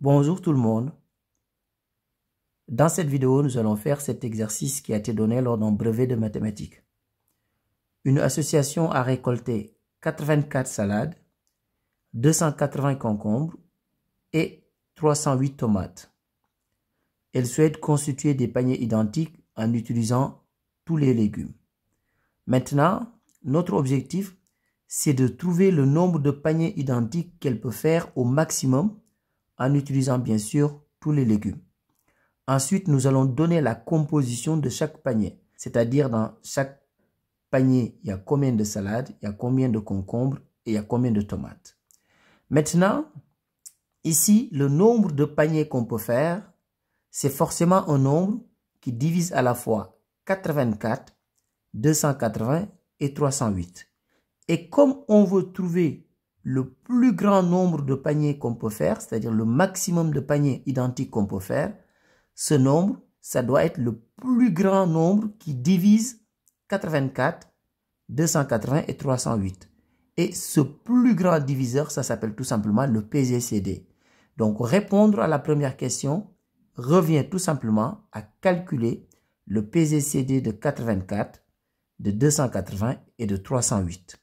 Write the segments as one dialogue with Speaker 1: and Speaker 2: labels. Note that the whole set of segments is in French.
Speaker 1: Bonjour tout le monde. Dans cette vidéo, nous allons faire cet exercice qui a été donné lors d'un brevet de mathématiques. Une association a récolté 84 salades, 280 concombres et 308 tomates. Elle souhaite constituer des paniers identiques en utilisant tous les légumes. Maintenant, notre objectif, c'est de trouver le nombre de paniers identiques qu'elle peut faire au maximum en utilisant bien sûr tous les légumes. Ensuite, nous allons donner la composition de chaque panier, c'est-à-dire dans chaque panier, il y a combien de salades, il y a combien de concombres et il y a combien de tomates. Maintenant, ici, le nombre de paniers qu'on peut faire, c'est forcément un nombre qui divise à la fois 84, 280 et 308. Et comme on veut trouver le plus grand nombre de paniers qu'on peut faire, c'est-à-dire le maximum de paniers identiques qu'on peut faire, ce nombre, ça doit être le plus grand nombre qui divise 84, 280 et 308. Et ce plus grand diviseur, ça s'appelle tout simplement le PGCD. Donc, répondre à la première question revient tout simplement à calculer le PGCD de 84, de 280 et de 308.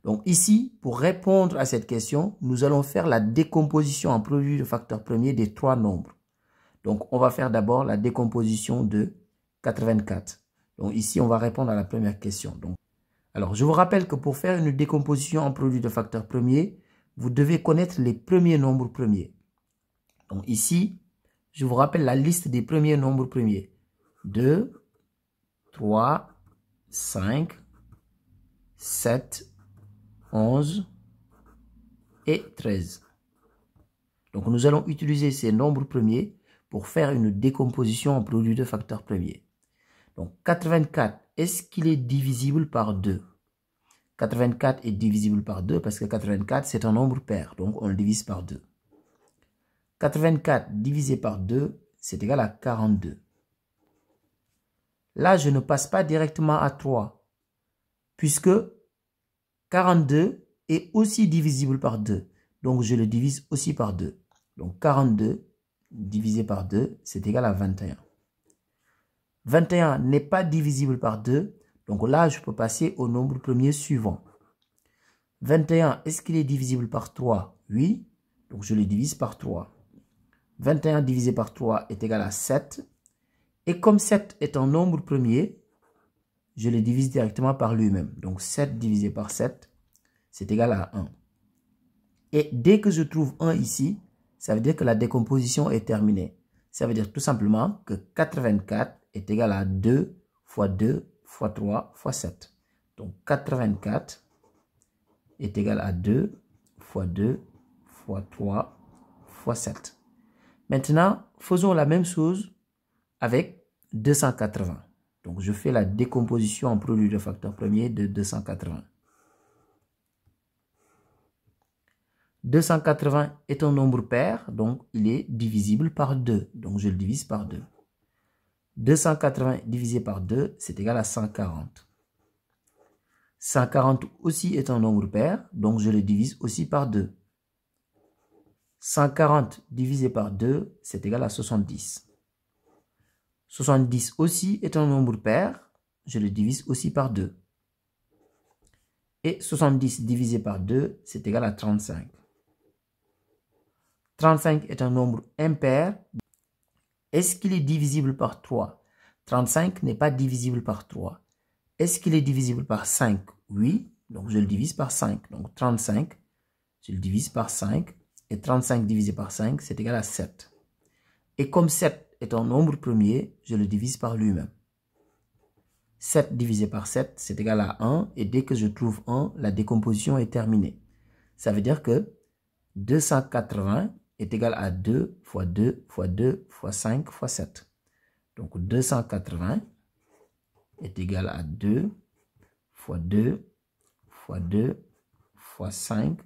Speaker 1: Donc ici, pour répondre à cette question, nous allons faire la décomposition en produit de facteur premier des trois nombres. Donc, on va faire d'abord la décomposition de 84. Donc, ici, on va répondre à la première question. Alors, je vous rappelle que pour faire une décomposition en produit de facteur premier, vous devez connaître les premiers nombres premiers. Donc, ici, je vous rappelle la liste des premiers nombres premiers. 2, 3, 5, 7, 11 et 13. Donc, nous allons utiliser ces nombres premiers pour faire une décomposition en produit de facteur premier. Donc, 84, est-ce qu'il est divisible par 2? 84 est divisible par 2 parce que 84, c'est un nombre pair. Donc, on le divise par 2. 84 divisé par 2, c'est égal à 42. Là, je ne passe pas directement à 3, puisque 42 est aussi divisible par 2. Donc, je le divise aussi par 2. Donc, 42 divisé par 2, c'est égal à 21. 21 n'est pas divisible par 2. Donc là, je peux passer au nombre premier suivant. 21, est-ce qu'il est divisible par 3? Oui. Donc, je le divise par 3. 21 divisé par 3 est égal à 7. Et comme 7 est un nombre premier, je le divise directement par lui-même. Donc, 7 divisé par 7, c'est égal à 1. Et dès que je trouve 1 ici, ça veut dire que la décomposition est terminée. Ça veut dire tout simplement que 84 est égal à 2 fois 2 fois 3 fois 7. Donc, 84 est égal à 2 fois 2 fois 3 fois 7. Maintenant, faisons la même chose avec 280. Donc, je fais la décomposition en produit de facteur premier de 280. 280 est un nombre pair, donc il est divisible par 2. Donc, je le divise par 2. 280 divisé par 2, c'est égal à 140. 140 aussi est un nombre pair, donc je le divise aussi par 2. 140 divisé par 2, c'est égal à 70. 70 aussi est un nombre pair, je le divise aussi par 2. Et 70 divisé par 2, c'est égal à 35. 35 est un nombre impair. Est-ce qu'il est divisible par 3? 35 n'est pas divisible par 3. Est-ce qu'il est divisible par 5? Oui, donc je le divise par 5. Donc 35, je le divise par 5. Et 35 divisé par 5, c'est égal à 7. Et comme 7 est un nombre premier, je le divise par lui-même. 7 divisé par 7, c'est égal à 1. Et dès que je trouve 1, la décomposition est terminée. Ça veut dire que 280 est égal à 2 fois 2 fois 2 fois 5 fois 7. Donc 280 est égal à 2 fois 2 fois 2 fois 5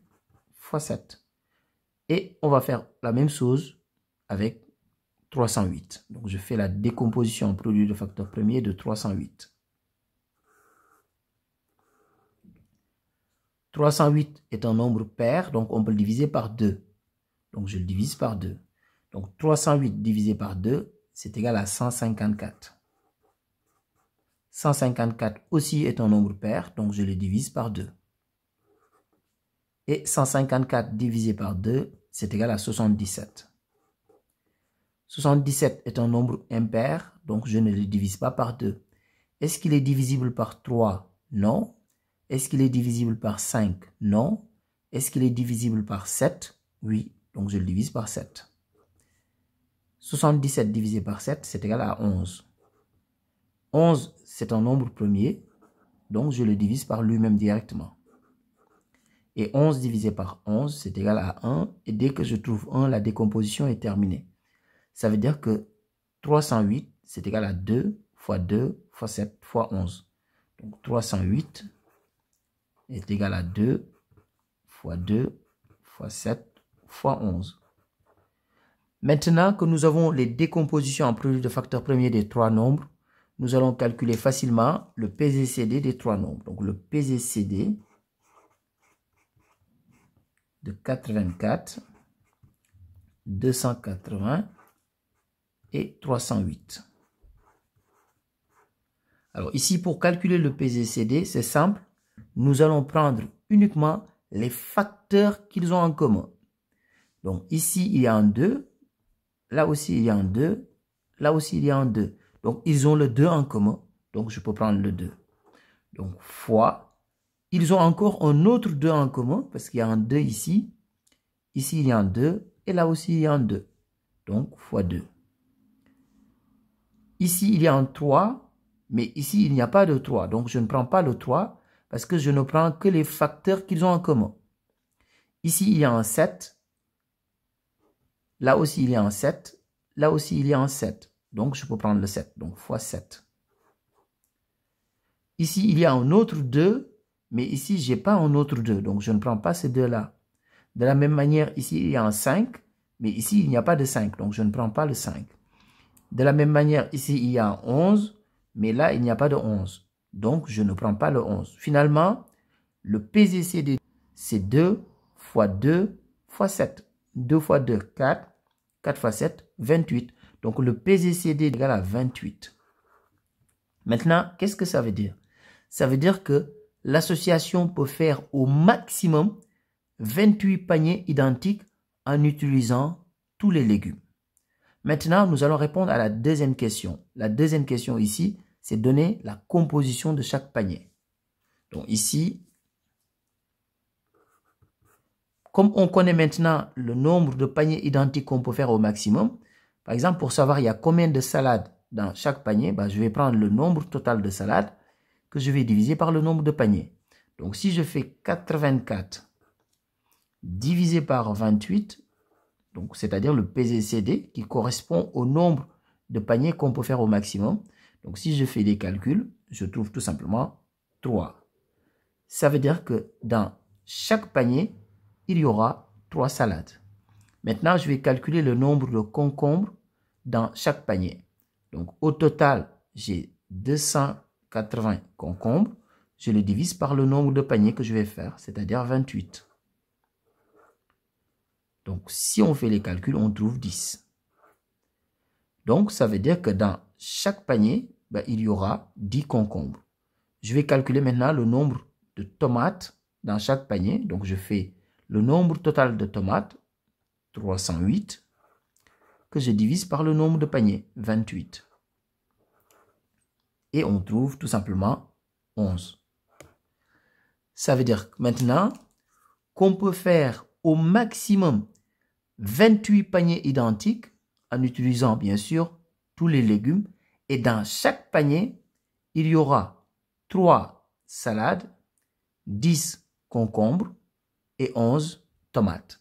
Speaker 1: fois 7. Et on va faire la même chose avec 308. Donc je fais la décomposition en produit de facteur premier de 308. 308 est un nombre pair, donc on peut le diviser par 2. Donc je le divise par 2. Donc 308 divisé par 2, c'est égal à 154. 154 aussi est un nombre pair, donc je le divise par 2. Et 154 divisé par 2, c'est égal à 77. 77 est un nombre impair, donc je ne le divise pas par 2. Est-ce qu'il est divisible par 3? Non. Est-ce qu'il est divisible par 5? Non. Est-ce qu'il est divisible par 7? Oui, donc je le divise par 7. 77 divisé par 7, c'est égal à 11. 11, c'est un nombre premier, donc je le divise par lui-même directement. Et 11 divisé par 11, c'est égal à 1. Et dès que je trouve 1, la décomposition est terminée. Ça veut dire que 308, c'est égal à 2 fois 2 fois 7 fois 11. Donc 308 est égal à 2 fois 2 fois 7 fois 11. Maintenant que nous avons les décompositions en produit de facteurs premiers des trois nombres, nous allons calculer facilement le PZCD des trois nombres. Donc le PZCD de 84, 280 et 308. Alors ici, pour calculer le PZCD, c'est simple. Nous allons prendre uniquement les facteurs qu'ils ont en commun. Donc ici, il y a un 2. Là aussi, il y a un 2. Là aussi, il y a un 2. Donc, ils ont le 2 en commun. Donc, je peux prendre le 2. Donc, fois. Ils ont encore un autre 2 en commun parce qu'il y a un 2 ici. Ici, il y a un 2. Et là aussi, il y a un 2. Donc, fois 2. Ici, il y a un 3. Mais ici, il n'y a pas de 3. Donc, je ne prends pas le 3 parce que je ne prends que les facteurs qu'ils ont en commun. Ici, il y a un 7. Là aussi, il y a un 7. Là aussi, il y a un 7. Donc, je peux prendre le 7. Donc, fois 7. Ici, il y a un autre 2. Mais ici, je n'ai pas un autre 2. Donc, je ne prends pas ces deux-là. De la même manière, ici, il y a un 5. Mais ici, il n'y a pas de 5. Donc, je ne prends pas le 5. De la même manière, ici, il y a un 11. Mais là, il n'y a pas de 11. Donc, je ne prends pas le 11. Finalement, le PZCD, c'est 2 fois 2 fois 7. 2 fois 2, 4. 4 fois 7, 28. Donc, le PZCD est égal à 28. Maintenant, qu'est-ce que ça veut dire? Ça veut dire que l'association peut faire au maximum 28 paniers identiques en utilisant tous les légumes. Maintenant, nous allons répondre à la deuxième question. La deuxième question ici, c'est donner la composition de chaque panier. Donc ici, comme on connaît maintenant le nombre de paniers identiques qu'on peut faire au maximum, par exemple, pour savoir il y a combien de salades dans chaque panier, je vais prendre le nombre total de salades que je vais diviser par le nombre de paniers. Donc, si je fais 84 divisé par 28, donc c'est-à-dire le PZCD qui correspond au nombre de paniers qu'on peut faire au maximum. Donc, si je fais des calculs, je trouve tout simplement 3. Ça veut dire que dans chaque panier, il y aura 3 salades. Maintenant, je vais calculer le nombre de concombres dans chaque panier. Donc, au total, j'ai 280 concombres. Je le divise par le nombre de paniers que je vais faire, c'est-à-dire 28. Donc, si on fait les calculs, on trouve 10. Donc, ça veut dire que dans chaque panier, il y aura 10 concombres. Je vais calculer maintenant le nombre de tomates dans chaque panier. Donc, je fais le nombre total de tomates, 308, que je divise par le nombre de paniers, 28. Et on trouve tout simplement 11. Ça veut dire maintenant qu'on peut faire au maximum 28 paniers identiques en utilisant bien sûr tous les légumes. Et dans chaque panier, il y aura 3 salades, 10 concombres et 11 tomates.